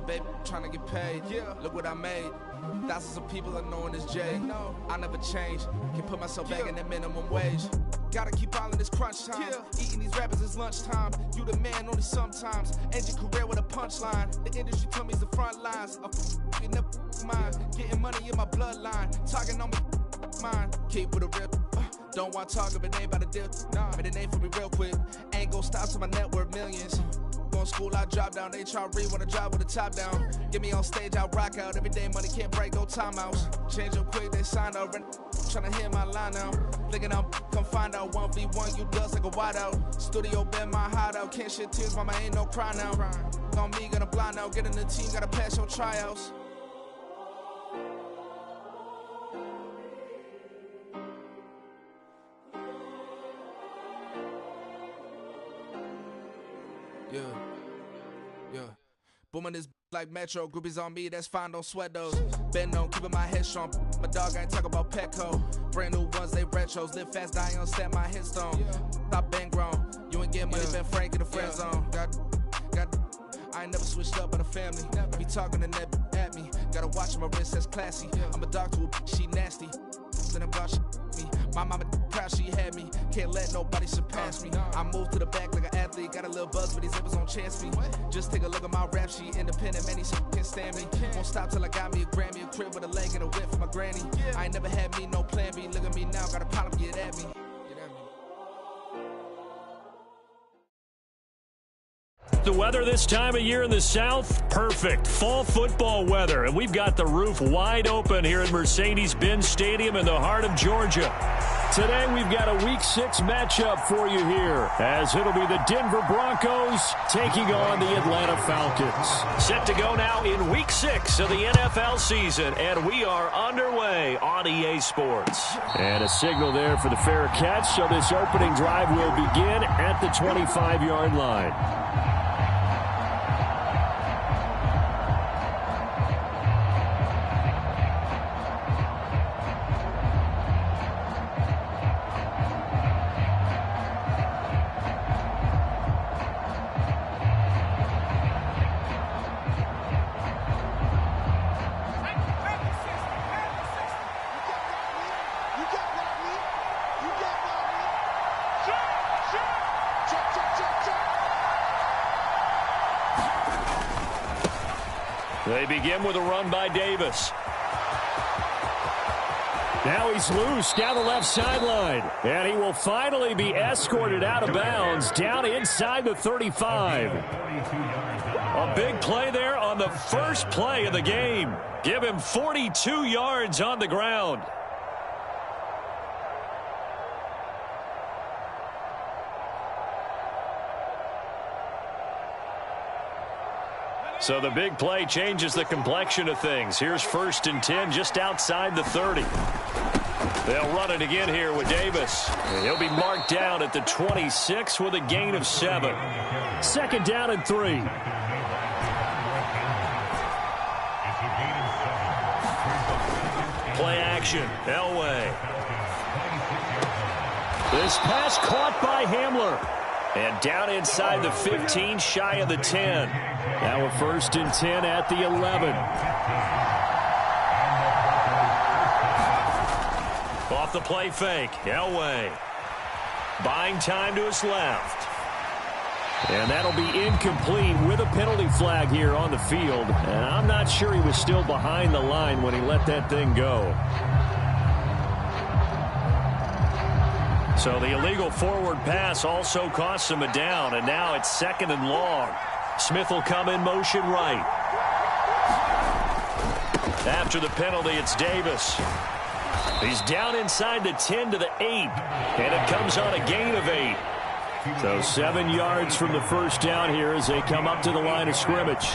baby, trying to get paid. Look what I made. Thousands of people are knowing this J. I never change. Can put myself back in that minimum wage. Gotta keep all in this crunch time. Eating these rappers is lunchtime. You the man only sometimes. End your career with a punchline. The industry told me it's the front lines. You never mind. Getting money in my bloodline. Talking on me, mine. Keep with a rip. Don't want to talk if it ain't about a dip. Made a name for me real quick. Ain't gon' stop till my net worth millions. Going school, I drop down. They try to read when I drive with the top down. Get me on stage, I rock out. Every day money can't break, go timeouts. Change up quick, they signed up. Tryna hear my line now. Thinking I'm come find out 1v1, you dust like a wideout. Studio been my hideout. Can't shed tears, mama, ain't no cry now. On me, gonna blind out. Get in the team, gotta pass your tryouts. Yeah. Booming this like Metro. Groupies on me, that's fine, don't sweat those. Been on, keeping my head strong. My dog ain't talk about Petco. Brand new ones, they retros. Live fast, die on set my headstone. Stop been grown. You ain't getting money, been Frank in the friend zone. I ain't never switched up on the family. Be talking to that at me. Gotta watch my wrist, that's classy. I'm a dog to a she nasty. Then I'm about me. My mama proud she had me. Can't let nobody surpass me. I moved to the back like an athlete. Got a little buzz, but these zippers don't chance me. Just take a look at my rap sheet. Independent, man, these can't stand me. Won't stop till I got me a Grammy, a crib with a leg and a whip for my granny. I ain't never had me no plan B. Look at me now, got a problem, get at me. The weather this time of year in the South, perfect. Fall football weather, and we've got the roof wide open here at Mercedes-Benz Stadium in the heart of Georgia. Today we've got a Week 6 matchup for you here, as it'll be the Denver Broncos taking on the Atlanta Falcons. Set to go now in Week 6 of the NFL season, and we are underway on EA Sports. And a signal there for the fair catch, so this opening drive will begin at the 25-yard line. They begin with a run by Davis. Now he's loose down the left sideline. And he will finally be escorted out of bounds down inside the 35. A big play there on the first play of the game. Give him 42 yards on the ground. So the big play changes the complexion of things. Here's 1st and 10 just outside the 30. They'll run it again here with Davis. And he'll be marked down at the 26 with a gain of 7. 2nd down and 3. Play action. Elway. This pass caught by Hamler. And down inside the 15, shy of the 10. Now a 1st and 10 at the 11. Off the play fake. Elway. Buying time to his left. And that'll be incomplete with a penalty flag here on the field. And I'm not sure he was still behind the line when he let that thing go. So the illegal forward pass also costs him a down, and now it's 2nd and long. Smith will come in motion right. After the penalty, it's Davis. He's down inside the 10 to the 8, and it comes on a gain of 8. So 7 yards from the first down here as they come up to the line of scrimmage.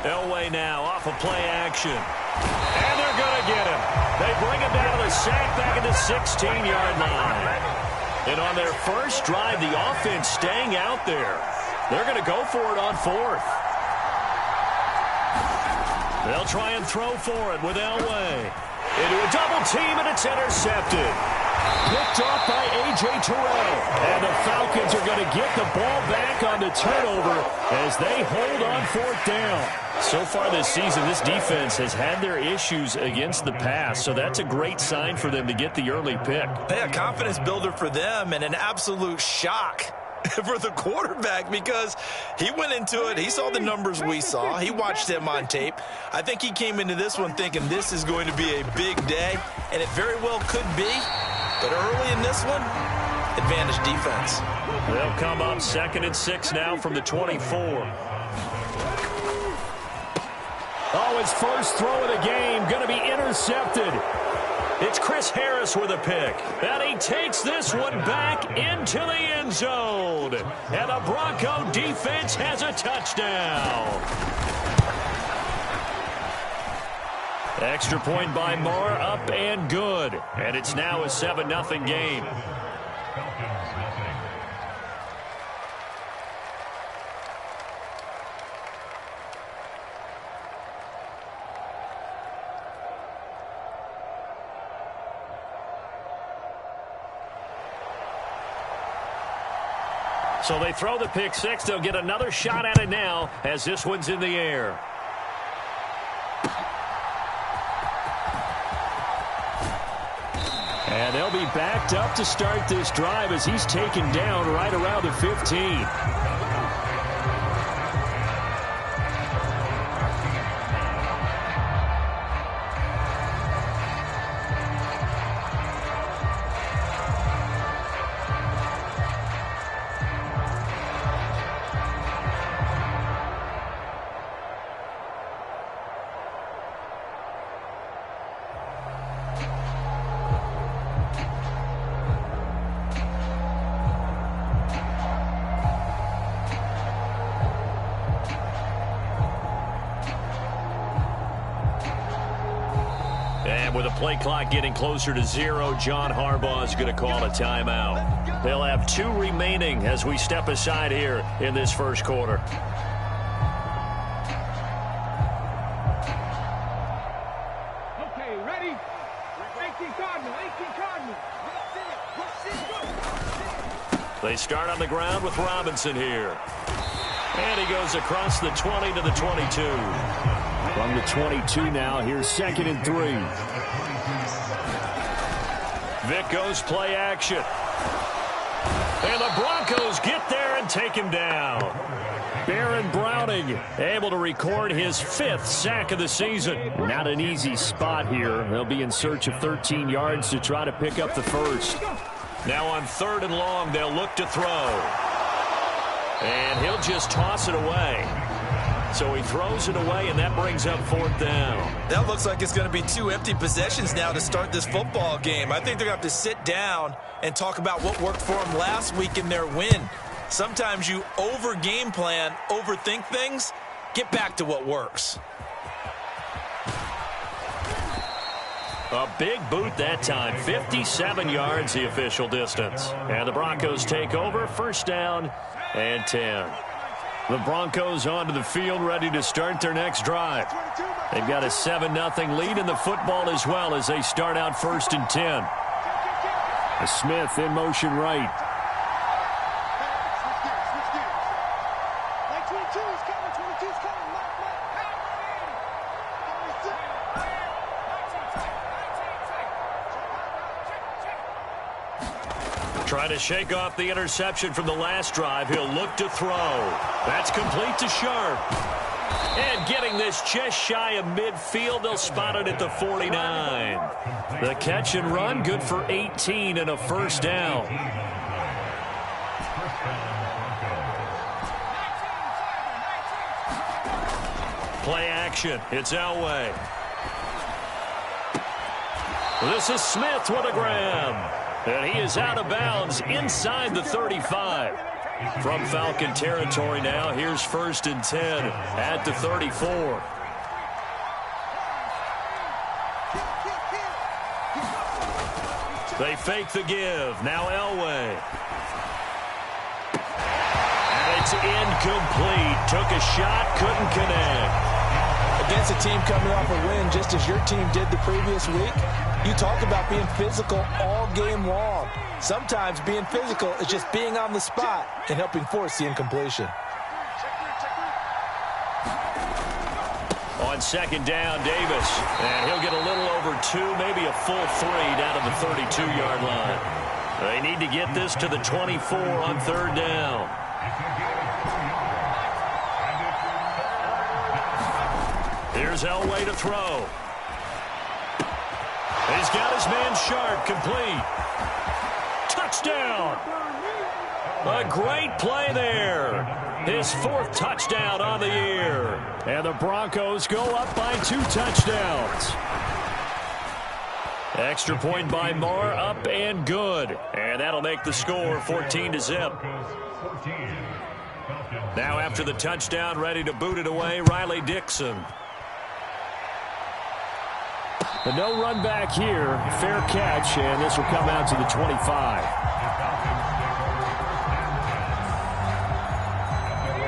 Elway now off of play action. And they're going to get him. They bring him down to the sack back at the 16-yard line. And on their first drive, the offense staying out there. They're going to go for it on 4th. They'll try and throw for it with Elway. Into a double team, and it's intercepted. Picked off by A.J. Terrell. And the Falcons are going to get the ball back on the turnover as they hold on fourth down. So far this season, this defense has had their issues against the pass, so that's a great sign for them to get the early pick. Yeah, confidence builder for them and an absolute shock for the quarterback because he went into it. He saw the numbers we saw. He watched them on tape. I think he came into this one thinking this is going to be a big day, and it very well could be. But early in this one, advantage defense. They'll come up 2nd and 6 now from the 24. Oh, his first throw of the game going to be intercepted. It's Chris Harris with a pick. And he takes this one back into the end zone. And the Bronco defense has a touchdown. Extra point by Moore, up and good. And it's now a 7-0 game. So they throw the pick six. They'll get another shot at it now as this one's in the air. And they'll be backed up to start this drive as he's taken down right around the 15. With the play clock getting closer to 0, John Harbaugh is going to call a timeout. They'll have 2 remaining as we step aside here in this first quarter. Okay, ready? 18 Cardinal, 18 Cardinal. They start on the ground with Robinson here. And he goes across the 20 to the 22. From the 22 now, here's 2nd and 3. Vic goes play action. And the Broncos get there and take him down. Baron Browning able to record his 5th sack of the season. Not an easy spot here. They'll be in search of 13 yards to try to pick up the first. Now on 3rd and long, they'll look to throw. And he'll just toss it away. So he throws it away, and that brings up 4th down. That looks like it's going to be 2 empty possessions now to start this football game. I think they're going to have to sit down and talk about what worked for them last week in their win. Sometimes you over-game plan, overthink things, get back to what works. A big boot that time. 57 yards the official distance. And the Broncos take over. 1st down and 10. The Broncos onto the field ready to start their next drive. They've got a 7-0 lead in the football as well as they start out 1st and 10. Smith in motion right. Trying to shake off the interception from the last drive. He'll look to throw. That's complete to Sharp. And getting this just shy of midfield, they'll spot it at the 49. The catch and run, good for 18 and a 1st down. Play action. It's Elway. This is Smith with a grab. And he is out of bounds inside the 35. From Falcon territory now, here's 1st and 10 at the 34. They fake the give. Now Elway. And it's incomplete. Took a shot, couldn't connect. Against a team coming off a win just as your team did the previous week, you talk about being physical all game long. Sometimes being physical is just being on the spot and helping force the incompletion. On second down, Davis. And he'll get a little over 2, maybe a full 3 down to the 32-yard line. They need to get this to the 24 on third down. Here's Elway to throw. He's got his man Sharp, complete. Touchdown. A great play there. His 4th touchdown on the year. And the Broncos go up by 2 touchdowns. Extra point by Moore, up and good. And that'll make the score 14-0. Now after the touchdown, ready to boot it away, Riley Dixon. The no run back here, fair catch, and this will come out to the 25.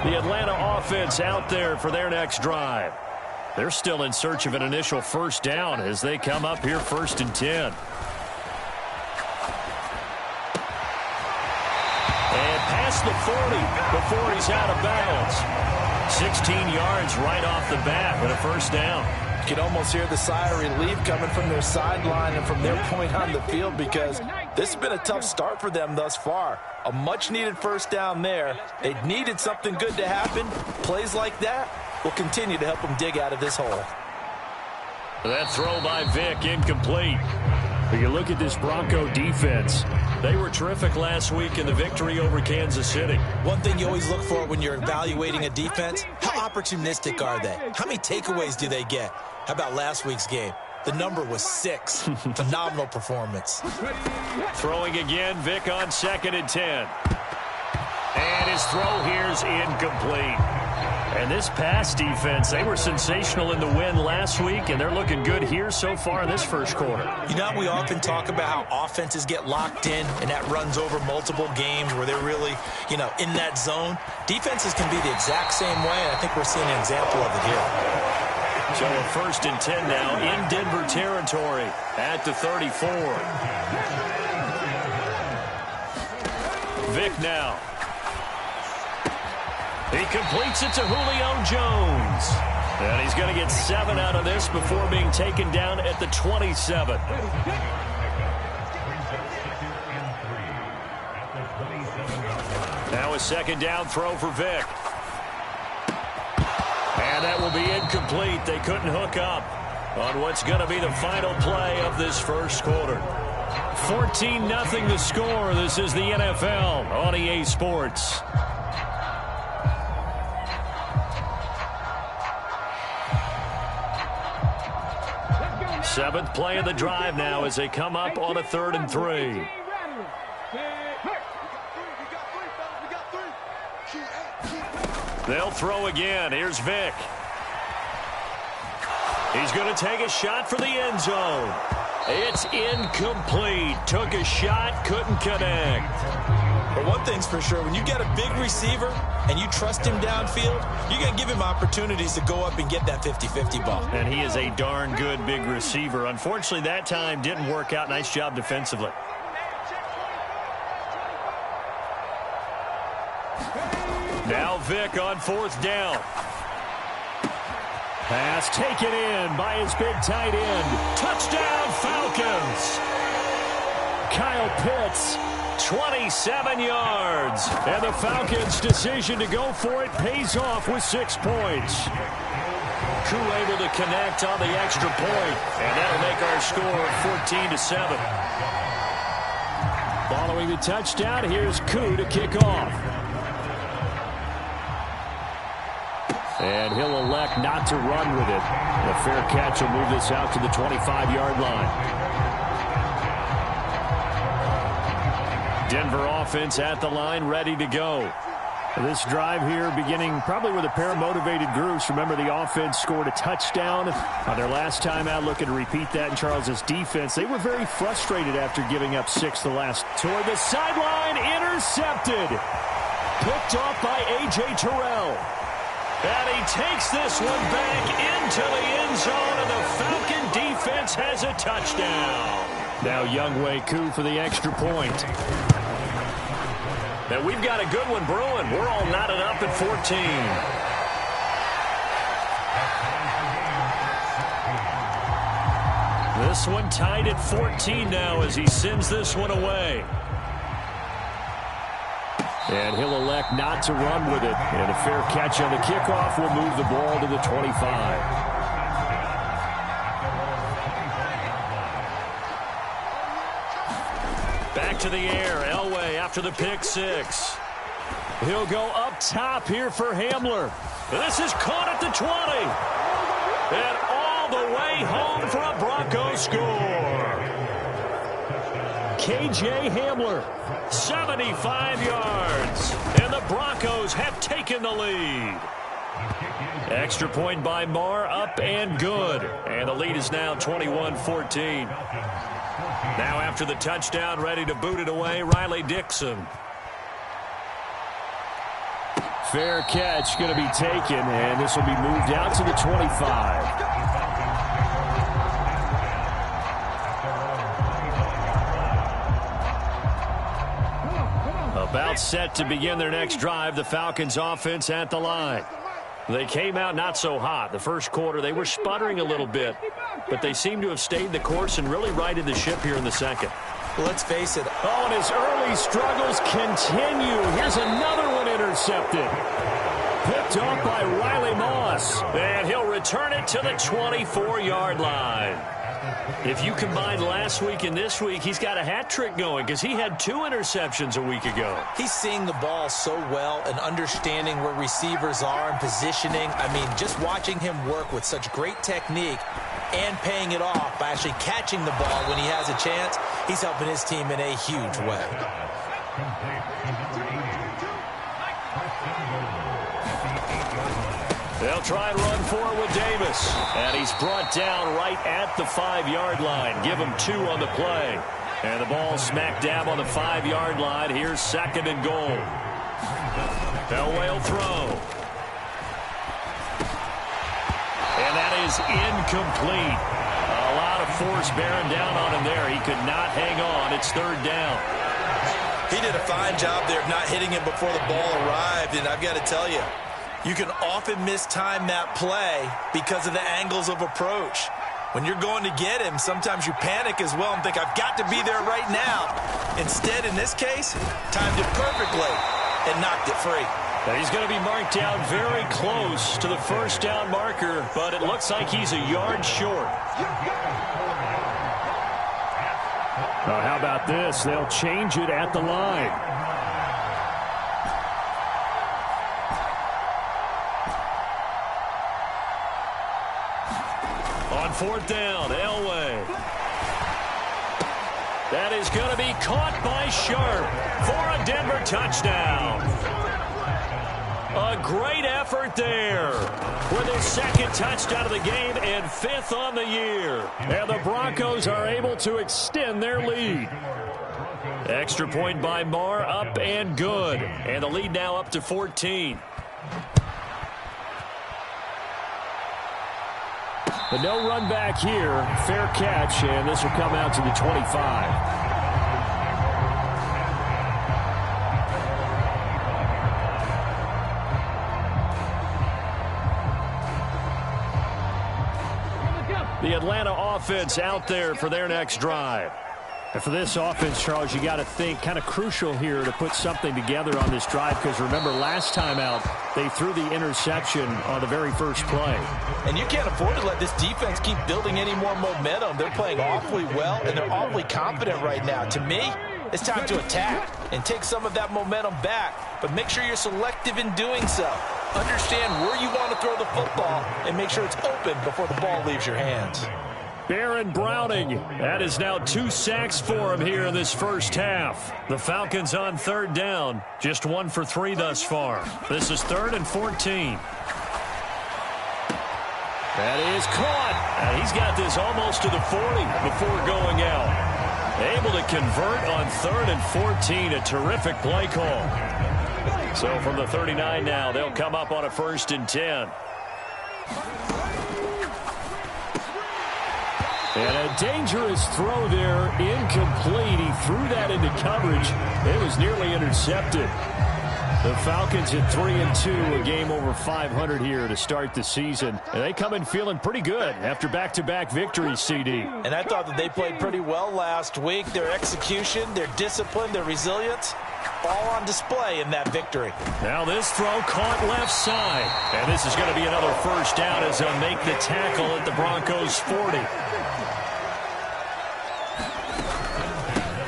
The Atlanta offense out there for their next drive. They're still in search of an initial first down as they come up here 1st and 10. And past the 40 before he's out of bounds. 16 yards right off the bat with a first down. You can almost hear the sigh of relief coming from their sideline and from their point on the field because this has been a tough start for them thus far. A much-needed first down there. They needed something good to happen. Plays like that will continue to help them dig out of this hole. That throw by Vick, incomplete. But you look at this Bronco defense. They were terrific last week in the victory over Kansas City. One thing you always look for when you're evaluating a defense, how opportunistic are they? How many takeaways do they get? How about last week's game? The number was 6. Phenomenal performance. Throwing again, Vick on 2nd and 10. And his throw here's incomplete. And this pass defense, they were sensational in the win last week, and they're looking good here so far in this first quarter. You know, we often talk about how offenses get locked in, and that runs over multiple games where they're really, in that zone. Defenses can be the exact same way, and I think we're seeing an example of it here. So a 1st and 10 now in Denver territory at the 34. Vick now. He completes it to Julio Jones. And he's going to get 7 out of this before being taken down at the 27. Now a 2nd down throw for Vick. And that will be incomplete. They couldn't hook up on what's going to be the final play of this first quarter. 14-0 the score. This is the NFL on EA Sports. Seventh play of the drive now as they come up on a 3rd and 3. They'll throw again. Here's Vick. He's going to take a shot for the end zone. It's incomplete. Took a shot, couldn't connect. But one thing's for sure, when you get a big receiver and you trust him downfield, you're going to give him opportunities to go up and get that 50-50 ball. And he is a darn good big receiver. Unfortunately, that time didn't work out. Nice job defensively. Now Vick on 4th down. Pass taken in by his big tight end. Touchdown, Falcons. Kyle Pitts, 27 yards. And the Falcons' decision to go for it pays off with 6 points. Koo able to connect on the extra point. And that'll make our score 14-7. Following the touchdown, here's Koo to kick off. And he'll elect not to run with it. A fair catch will move this out to the 25-yard line. Denver offense at the line, ready to go. This drive here beginning probably with a pair of motivated groups. Remember, the offense scored a touchdown on their last time out. Looking to repeat that in Charles's defense. They were very frustrated after giving up 6 the last. Toward the sideline, intercepted. Picked off by A.J. Terrell. And he takes this one back into the end zone, and the Falcon defense has a touchdown. Now Younghoe Koo for the extra point. Now we've got a good one brewing. We're all knotted up at 14. This one tied at 14 now as he sends this one away. And he'll elect not to run with it. And a fair catch on the kickoff will move the ball to the 25. Back to the air. Elway after the pick six. He'll go up top here for Hamler. This is caught at the 20. And all the way home for a Broncos score. K.J. Hamler, 75 yards. And the Broncos have taken the lead. Extra point by Marr, up and good. And the lead is now 21-14. Now after the touchdown, ready to boot it away, Riley Dixon. Fair catch going to be taken, and this will be moved out to the 25. About set to begin their next drive, the Falcons offense at the line. They came out not so hot. The first quarter, they were sputtering a little bit, but they seem to have stayed the course and really righted the ship here in the second. Well, let's face it. Oh, and his early struggles continue. Here's another one intercepted. Picked off by Riley Moss. And he'll return it to the 24-yard line. If you combine last week and this week, he's got a hat trick going because he had 2 interceptions a week ago. He's seeing the ball so well and understanding where receivers are and positioning. I mean, just watching him work with such great technique and paying it off by actually catching the ball when he has a chance, he's helping his team in a huge way. They'll try and run forward with Davis. And he's brought down right at the 5-yard line. Give him 2 on the play. And the ball smack dab on the 5-yard line. Here's second and goal. Elway will throw. And that is incomplete. A lot of force bearing down on him there. He could not hang on. It's third down. He did a fine job there of not hitting it before the ball arrived. And I've got to tell you, you can often mistime that play because of the angles of approach. When you're going to get him, sometimes you panic as well and think, I've got to be there right now. Instead, in this case, timed it perfectly and knocked it free. Now he's going to be marked down very close to the first down marker, but it looks like he's a yard short. Oh, how about this? They'll change it at the line. On fourth down, Elway. That is going to be caught by Sharp for a Denver touchdown. A great effort there with his second touchdown of the game and 5th on the year. And the Broncos are able to extend their lead. Extra point by Marr, up and good. And the lead now up to 14. But no run back here. Fair catch, and this will come out to the 25. The Atlanta offense out there for their next drive. And for this offense, Charles, you got to think kind of crucial here to put something together on this drive because remember last time out they threw the interception on the very first play. And you can't afford to let this defense keep building any more momentum. They're playing awfully well and they're awfully confident right now. To me, it's time to attack and take some of that momentum back. But make sure you're selective in doing so. Understand where you want to throw the football and make sure it's open before the ball leaves your hands. Baron Browning, that is now 2 sacks for him here in this first half. The Falcons on third down, just 1 for 3 thus far. This is 3rd and 14. That is caught. And he's got this almost to the 40 before going out. Able to convert on 3rd and 14, a terrific play call. So from the 39 now, they'll come up on a 1st and 10. And a dangerous throw there, incomplete. He threw that into coverage. It was nearly intercepted. The Falcons at 3-2, a game over 500 here to start the season. And they come in feeling pretty good after back-to-back victories, CD. And I thought that they played pretty well last week. Their execution, their discipline, their resilience, all on display in that victory. Now this throw caught left side. And this is going to be another 1st down as they'll make the tackle at the Broncos' 40.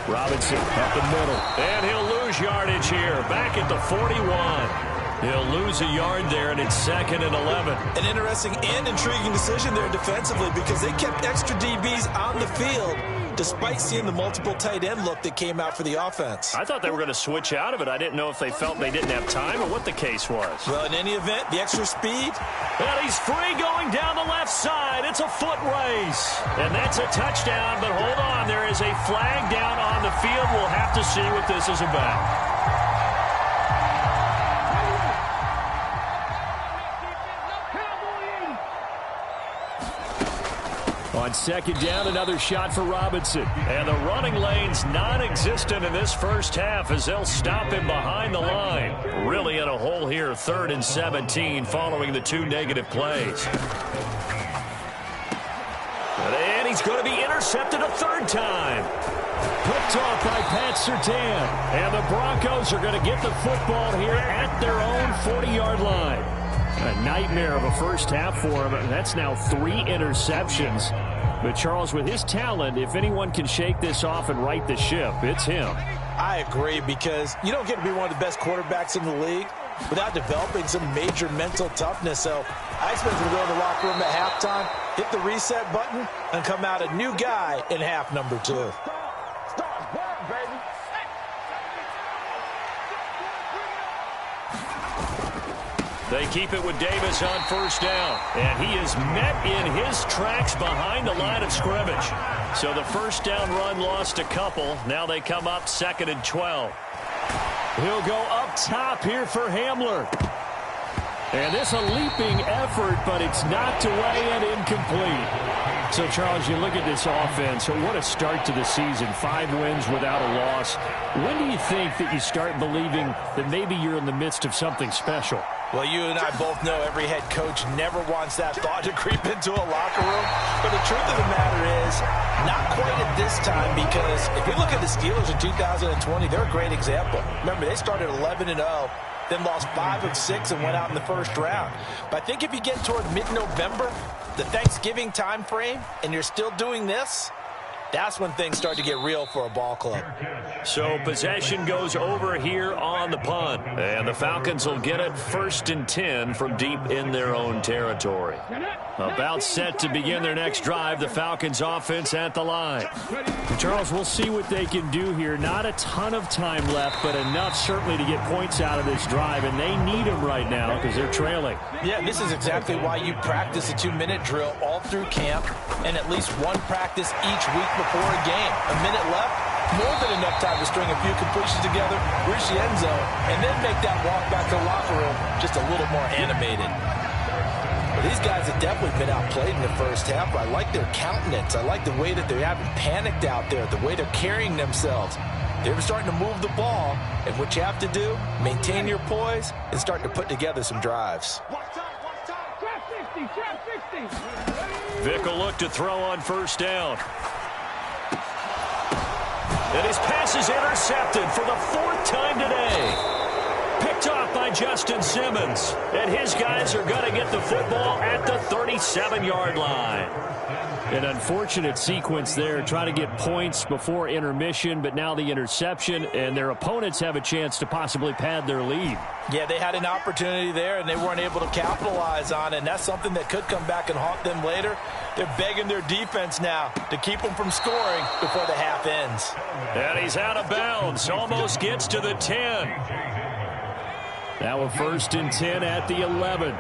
Robinson up the middle. And he'll lose yardage here. Back at the 41. He'll lose a yard there, and it's 2nd and 11. An interesting and intriguing decision there defensively because they kept extra DBs on the field despite seeing the multiple tight end look that came out for the offense. I thought they were going to switch out of it. I didn't know if they felt they didn't have time or what the case was. Well, in any event, the extra speed. And he's free going down the left side. It's a foot race. And that's a touchdown, but hold on. There is a flag down on the field. We'll have to see what this is about. On 2nd down, another shot for Robinson. And the running lane's non-existent in this first half as they'll stop him behind the line. Really in a hole here, 3rd and 17 following the 2 negative plays. And he's going to be intercepted a 3rd time. Picked off by Pat Surtain. And the Broncos are going to get the football here at their own 40-yard line. A nightmare of a first half for him. That's now 3 interceptions. But, Charles, with his talent, if anyone can shake this off and right the ship, it's him. I agree, because you don't get to be one of the best quarterbacks in the league without developing some major mental toughness. So I expect him to go in the locker room at halftime, hit the reset button, and come out a new guy in half number 2. They keep it with Davis on 1st down. And he is met in his tracks behind the line of scrimmage. So the 1st down run lost a couple. Now they come up 2nd and 12. He'll go up top here for Hamler. And this a leaping effort, but it's knocked away and incomplete. So, Charles, you look at this offense, what a start to the season. 5 wins without a loss. When do you think that you start believing that maybe you're in the midst of something special? Well, you and I both know every head coach never wants that thought to creep into a locker room. But the truth of the matter is, not quite at this time, because if we look at the Steelers in 2020, they're a great example. Remember, they started 11-0, then lost 5 of 6 and went out in the 1st round. But I think if you get toward mid-November, the Thanksgiving time frame, and you're still doing this, that's when things start to get real for a ball club. So possession goes over here on the punt. And the Falcons will get it 1st and 10 from deep in their own territory. About set to begin their next drive, the Falcons offense at the line. Charles, we'll see what they can do here. Not a ton of time left, but enough certainly to get points out of this drive. And they need them right now because they're trailing. Yeah, this is exactly why you practice a 2-minute drill all through camp and at least one practice each week before a game. A minute left, more than enough time to string a few completions together, reach the end zone, and then make that walk back to the locker room just a little more animated. Well, these guys have definitely been outplayed in the first half. I like their countenance. I like the way that they haven't panicked out there, the way they're carrying themselves. They're starting to move the ball, and what you have to do, maintain your poise and start to put together some drives. Vick will look to throw on 1st down. And his pass is intercepted for the 4th time today. Picked off by Justin Simmons. And his guys are going to get the football at the 37-yard line. An unfortunate sequence there, trying to get points before intermission, but now the interception, and their opponents have a chance to possibly pad their lead. Yeah, they had an opportunity there, and they weren't able to capitalize on it, and that's something that could come back and haunt them later. They're begging their defense now to keep them from scoring before the half ends. And he's out of bounds, almost gets to the 10. Now a 1st and 10 at the 11.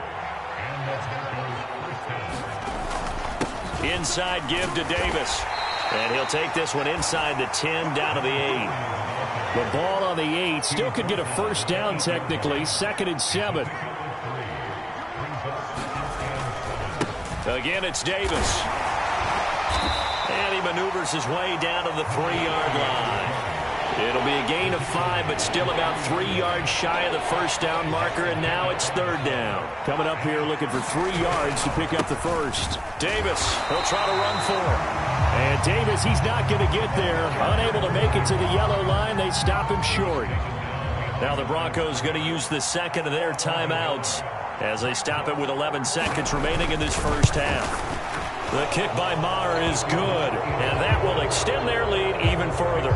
Inside give to Davis. And he'll take this one inside the 10 down to the 8. The ball on the 8. Still could get a first down technically. 2nd and 7. Again, it's Davis. And he maneuvers his way down to the 3-yard line. It'll be a gain of 5, but still about 3 yards shy of the first down marker, and now it's 3rd down. Coming up here looking for 3 yards to pick up the first. Davis, he'll try to run for it. And Davis, he's not going to get there. Unable to make it to the yellow line. They stop him short. Now the Broncos going to use the second of their timeouts as they stop it with 11 seconds remaining in this first half. The kick by Maher is good, and that will extend their lead even further.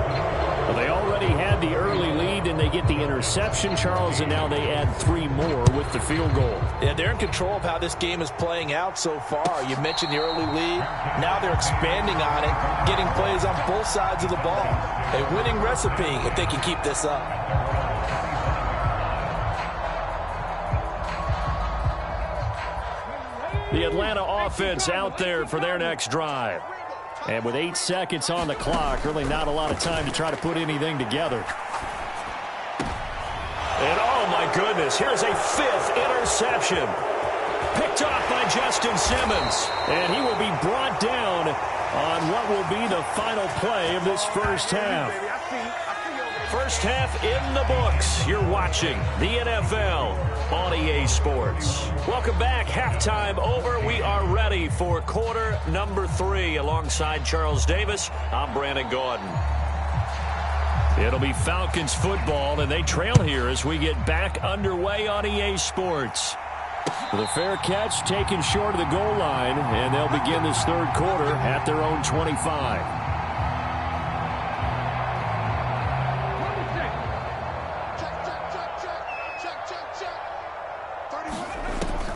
Well, they already had the early lead, and they get the interception, Charles, and now they add 3 more with the field goal. Yeah, they're in control of how this game is playing out so far. You mentioned the early lead. Now they're expanding on it, getting plays on both sides of the ball. A winning recipe if they can keep this up. The Atlanta offense out there for their next drive. And with 8 seconds on the clock, really not a lot of time to try to put anything together. And oh my goodness, here's a 5th interception. Picked off by Justin Simmons. And he will be brought down on what will be the final play of this first half. First half in the books. You're watching the NFL on EA Sports. Welcome back. Halftime over. We are ready for quarter number 3. Alongside Charles Davis, I'm Brandon Gordon. It'll be Falcons football, and they trail here as we get back underway on EA Sports. With a fair catch taken short of the goal line, and they'll begin this third quarter at their own 25.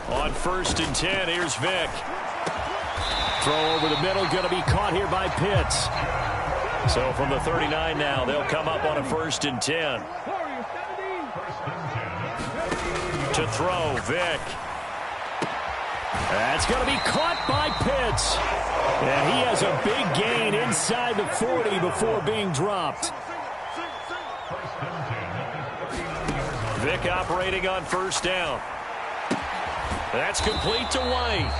On 1st and 10, here's Vick. Throw over the middle, going to be caught here by Pitts. So from the 39 now, they'll come up on a 1st and 10. To throw, Vick. That's going to be caught by Pitts. And he has a big gain inside the 40 before being dropped. Vick operating on 1st down. That's complete to White.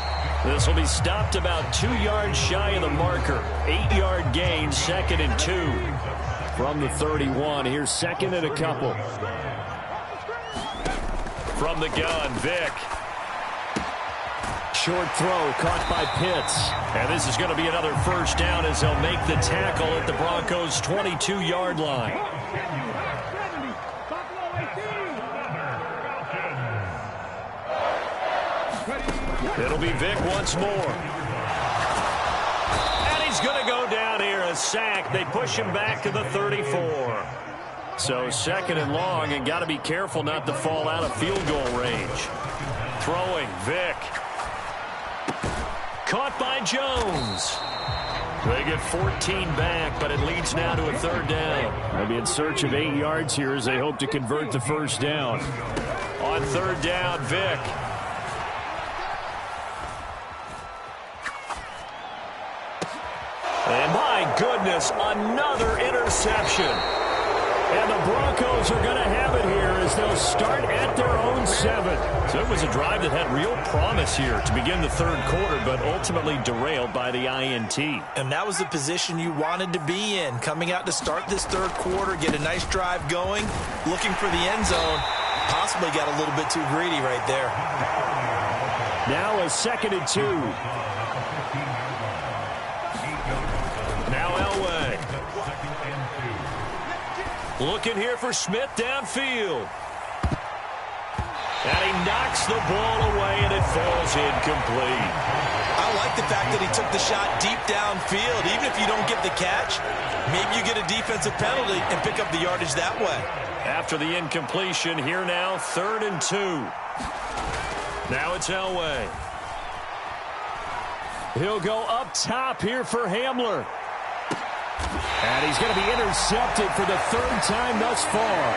This will be stopped about 2 yards shy of the marker. 8-yard gain, 2nd and 2. From the 31, here's 2nd and a couple. From the gun, Vick. Short throw caught by Pitts. And this is going to be another first down as they'll make the tackle at the Broncos' 22-yard line. It'll be Vick once more. And he's going to go down here, a sack. They push him back to the 34. So 2nd and long, and got to be careful not to fall out of field goal range. Throwing, Vick. Caught by Jones. They get 14 back, but it leads now to a 3rd down. They'll be in search of 8 yards here as they hope to convert the first down. On 3rd down, Vick. And my goodness, another interception. And the Broncos are going to have it here as they'll start at their own 7. So it was a drive that had real promise here to begin the third quarter, but ultimately derailed by the INT. And that was the position you wanted to be in. Coming out to start this third quarter, get a nice drive going, looking for the end zone. Possibly got a little bit too greedy right there. Now a 2nd and 2. Now Elway. Looking here for Smith downfield. And he knocks the ball away, and it falls incomplete. I like the fact that he took the shot deep downfield. Even if you don't get the catch, maybe you get a defensive penalty and pick up the yardage that way. After the incompletion, here now, 3rd and 2. Now it's Elway. He'll go up top here for Hamler. And he's going to be intercepted for the 3rd time thus far.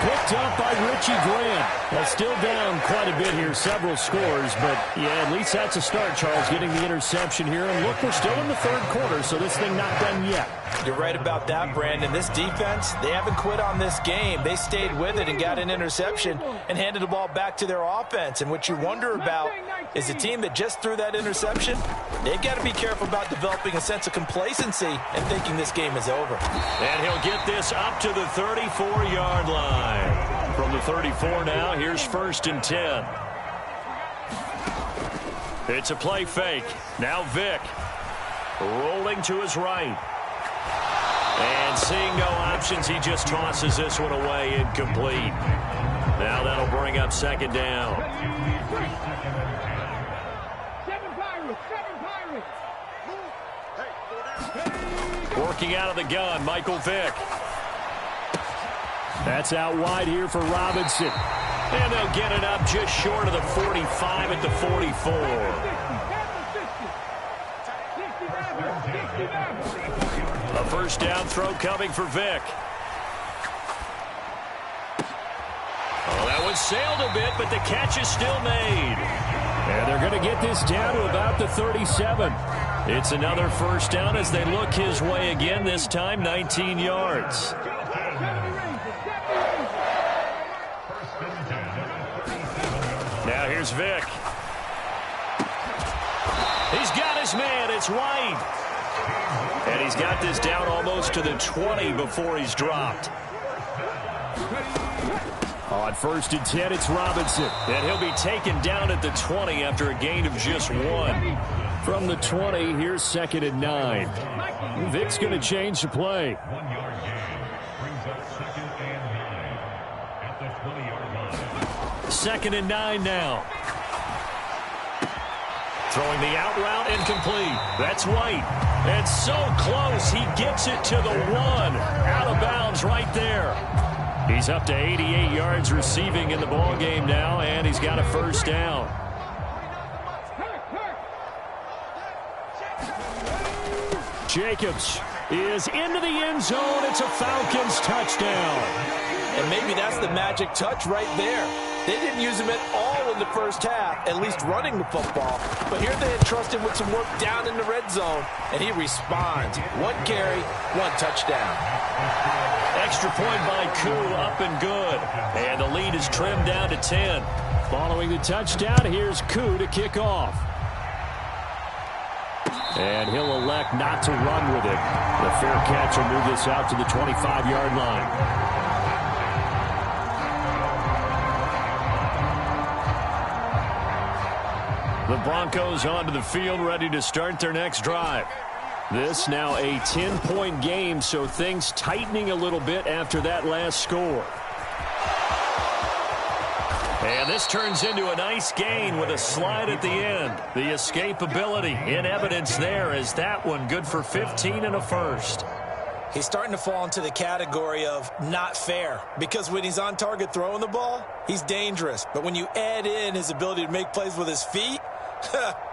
picked up by Richie Grant. Well, still down quite a bit here, several scores, but yeah, at least that's a start, Charles, getting the interception here. And look, we're still in the third quarter, so this thing not done yet. You're right about that, Brandon. This defense, they haven't quit on this game. They stayed with it and got an interception and handed the ball back to their offense. And what you wonder about is a team that just threw that interception, they've got to be careful about developing a sense of complacency and thinking this game is over. And he'll get this up to the 34-yard line. From the 34 now, here's 1st and 10. It's a play fake. Now Vick rolling to his right. And seeing no options, he just tosses this one away, incomplete. Now that'll bring up 2nd down. Working out of the gun, Michael Vick. That's out wide here for Robinson. And they'll get it up just short of the 45 at the 44. A 1st down throw coming for Vick. Oh, that one sailed a bit, but the catch is still made. And they're going to get this down to about the 37. It's another 1st down as they look his way again, this time 19 yards. Now here's Vick. He's got his man. It's White. And he's got this down almost to the 20 before he's dropped. On 1st and 10, it's Robinson. And he'll be taken down at the 20 after a gain of just 1. From the 20, here's 2nd and 9. Vick's going to change the play. 1 yard gain brings up 2nd and 9 at the 20-yard line. 2nd and 9 now. Throwing the out route, incomplete. That's White. And so close, he gets it to the 1. Out of bounds right there. He's up to 88 yards receiving in the ballgame now, and he's got a 1st down. Jacobs is into the end zone. It's a Falcons touchdown. And maybe that's the magic touch right there. They didn't use him at all in the first half, at least running the football. But here they entrust him with some work down in the red zone, and he responds. 1 carry, 1 touchdown. Extra point by Koo, up and good. And the lead is trimmed down to 10. Following the touchdown, here's Koo to kick off. And he'll elect not to run with it. The fair catch will move this out to the 25-yard line. The Broncos onto the field, ready to start their next drive. This now a 10-point game, so things tightening a little bit after that last score. And this turns into a nice gain with a slide at the end. The escapability in evidence there as that one good for 15 and a 1st. He's starting to fall into the category of not fair, because when he's on target throwing the ball, he's dangerous. But when you add in his ability to make plays with his feet,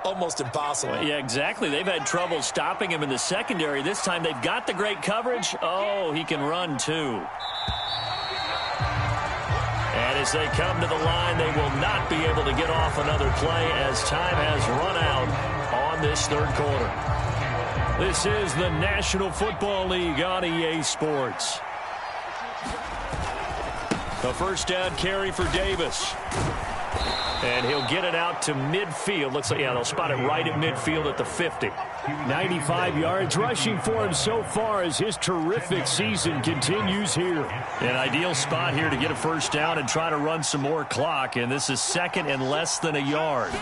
almost impossible. Well, yeah, exactly. They've had trouble stopping him in the secondary. This time they've got the great coverage. Oh, he can run too. And as they come to the line, they will not be able to get off another play as time has run out on this 3rd quarter. This is the National Football League on EA Sports. The 1st down carry for Davis. And he'll get it out to midfield. Looks like, yeah, they'll spot it right at midfield at the 50. 95 yards rushing for him so far as his terrific season continues here. An ideal spot here to get a 1st down and try to run some more clock. And this is 2nd and less than a yard.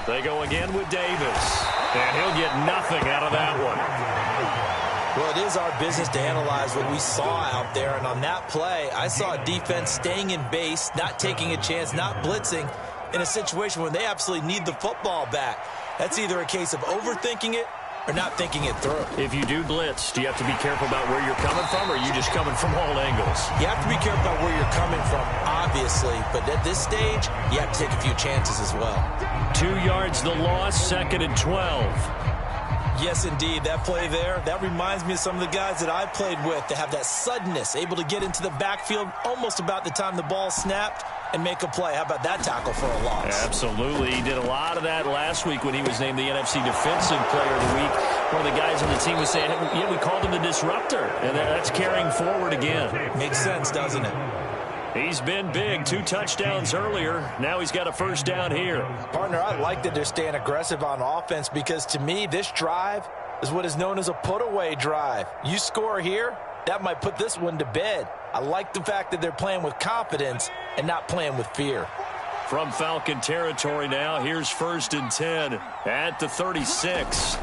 They go again with Davis. And he'll get nothing out of that one. Well, it is our business to analyze what we saw out there. And on that play, I saw a defense staying in base, not taking a chance, not blitzing in a situation where they absolutely need the football back. That's either a case of overthinking it or not thinking it through. If you do blitz, do you have to be careful about where you're coming from, or are you just coming from all angles? You have to be careful about where you're coming from, obviously. But at this stage, you have to take a few chances as well. 2 yards the loss, 2nd and 12. Yes, indeed. That play there, that reminds me of some of the guys that I played with. They have that suddenness, able to get into the backfield almost about the time the ball snapped and make a play. How about that tackle for a loss? Absolutely. He did a lot of that last week when he was named the NFC Defensive Player of the Week. One of the guys on the team was saying, yeah, we called him the disruptor. And that's carrying forward again. Makes sense, doesn't it? He's been big. 2 touchdowns earlier. Now he's got a first down here. Partner, I like that they're staying aggressive on offense because to me, this drive is what is known as a put-away drive. You score here, that might put this one to bed. I like the fact that they're playing with confidence and not playing with fear. From Falcon territory now, here's 1st and 10 at the 36.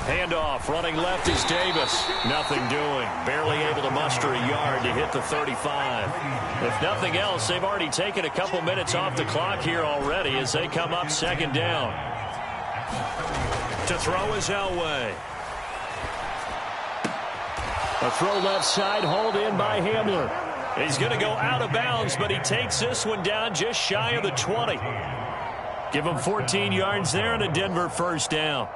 Handoff, running left is Davis. Nothing doing. Barely able to muster a yard to hit the 35. If nothing else, they've already taken a couple minutes off the clock here already as they come up 2nd down. To throw is Elway. A throw left side, hauled in by Hamler. He's going to go out of bounds, but he takes this one down just shy of the 20. Give him 14 yards there and a Denver first down.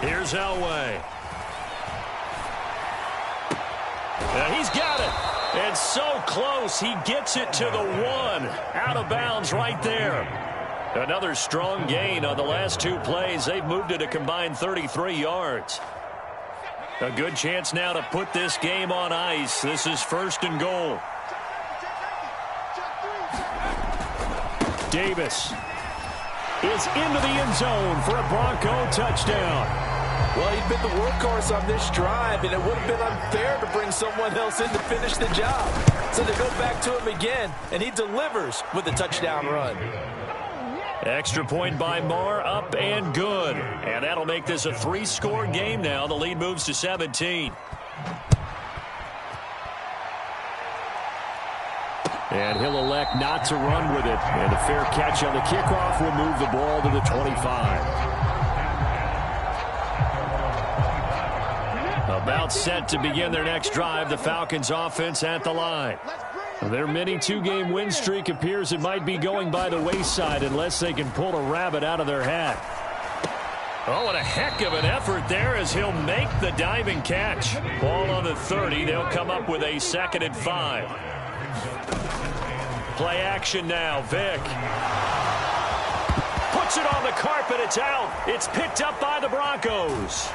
Here's Elway. He's got it. It's so close. He gets it to the 1. Out of bounds right there. Another strong gain on the last 2 plays. They've moved it a combined 33 yards. A good chance now to put this game on ice. This is 1st and goal. Davis is into the end zone for a Bronco touchdown. Well, he'd been the workhorse on this drive, and it would have been unfair to bring someone else in to finish the job. So they go back to him again, and he delivers with a touchdown run. Extra point by Marr, up and good. And that'll make this a 3-score game now. The lead moves to 17. And he'll elect not to run with it. And a fair catch on the kickoff will move the ball to the 25. About set to begin their next drive, the Falcons offense at the line. Their mini 2-game win streak appears it might be going by the wayside unless they can pull a rabbit out of their hat. Oh, and a heck of an effort there as he'll make the diving catch. Ball on the 30. They'll come up with a 2nd and 5. Play action now. Vick puts it on the carpet. It's out. It's picked up by the Broncos.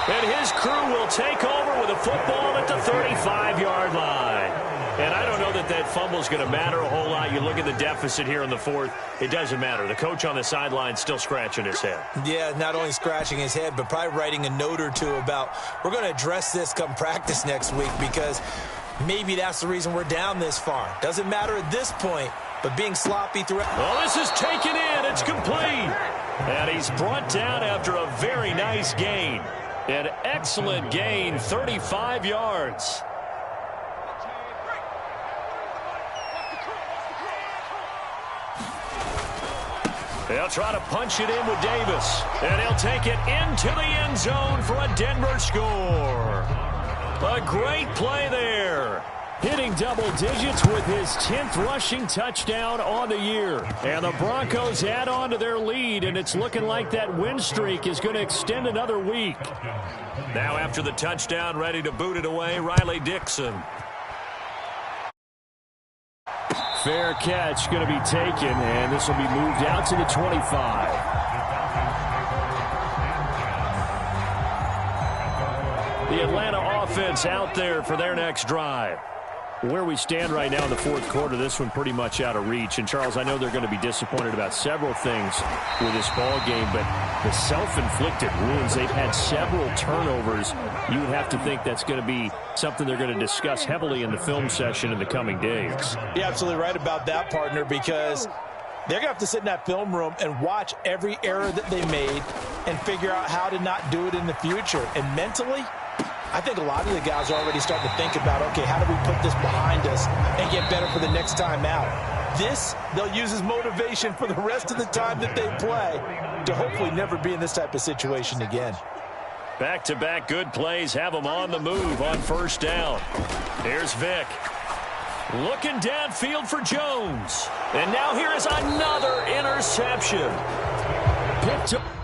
And his crew will take over with a football at the 35-yard line. And I don't know that that fumble is going to matter a whole lot. You look at the deficit here in the 4th. It doesn't matter. The coach on the sideline still scratching his head. Yeah, not only scratching his head, but probably writing a note or two about we're going to address this come practice next week because maybe that's the reason we're down this far. Doesn't matter at this point, but being sloppy throughout. Oh, this is taken in. It's complete. And he's brought down after a very nice gain. An excellent gain, 35 yards. They'll try to punch it in with Davis. And he'll take it into the end zone for a Denver score. A great play there. Hitting double digits with his 10th rushing touchdown on the year. And the Broncos add on to their lead, and it's looking like that win streak is going to extend another week. Now after the touchdown, ready to boot it away, Riley Dixon. Fair catch going to be taken, and this will be moved out to the 25. The Atlanta offense out there for their next drive. Where we stand right now in the 4th quarter, this one pretty much out of reach. And, Charles, I know they're going to be disappointed about several things with this ball game, but the self-inflicted wounds, they've had several turnovers. You would have to think that's going to be something they're going to discuss heavily in the film session in the coming days. You're absolutely right about that, partner, because they're going to have to sit in that film room and watch every error that they made and figure out how to not do it in the future. And mentally, I think a lot of the guys are already starting to think about, okay, how do we put this behind us and get better for the next time out? This, they'll use as motivation for the rest of the time that they play to hopefully never be in this type of situation again. Back-to-back good plays have them on the move on first down. Here's Vick. Looking downfield for Jones. And now here is another interception. Picked up.